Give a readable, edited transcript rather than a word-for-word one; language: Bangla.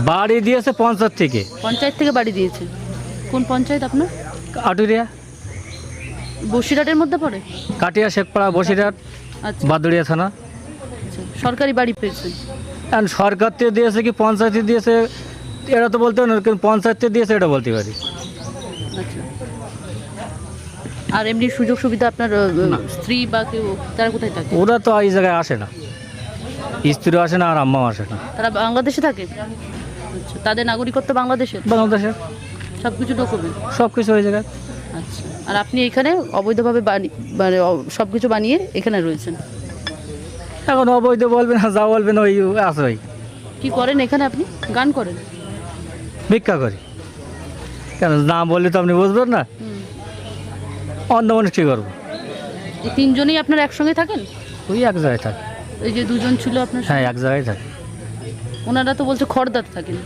বাড়ি দিয়েছে পঞ্চায়েত থেকে। পঞ্চায়েত থেকে বাড়ি দিয়েছে? কোন পঞ্চায়েত আপনার? আটুরিয়া, বসিরহাটের মধ্যে পড়ে? কাটিয়া, শেখপাড়া, বসিরহাট, আচ্ছা বাদুড়িয়া থানা। আচ্ছা, সরকারি বাড়ি পেয়েছেন? এখন সরকার থেকে দিয়েছে কি পঞ্চায়েত থেকে দিয়েছে এটা তো বলতে পারি না, কিন্তু পঞ্চায়েত থেকে দিয়েছে এটা বলতে পারি। আচ্ছা, আর এমনি সুযোগ সুবিধা আপনার স্ত্রী বা কেউ তারা কোথায় থাকে? ওরা তো এই জায়গায় আসে না, স্ত্রী আসে না আর আম্মাও আসে না। তারা বাংলাদেশে থাকে? আচ্ছা, তাদের নাগরিকত্ব বাংলাদেশের? বাংলাদেশের সব কিছু ডকুমেন্ট? সব কিছু ওই জায়গায়। আচ্ছা, আর আপনি এখানে অবৈধভাবে মানে সব কিছু বানিয়ে এখানে রয়েছেন? এখন অবৈধ বলবেন না, যা বলবেন ওই আছে। ওই কি করেন এখানে আপনি? গান করেন? ভিক্ষা করি। কেন না বললে তো আপনি বুঝবেন না, অন্য মানুষ কী করবো। এই তিনজনই আপনার একসঙ্গে থাকেন? ওই এক জায়গায় থাকে। এই যে দুজন ছিল আপনার? হ্যাঁ, এক জায়গায় থাকে। ওনারা তো বলছে খড়দাতে থাকেন।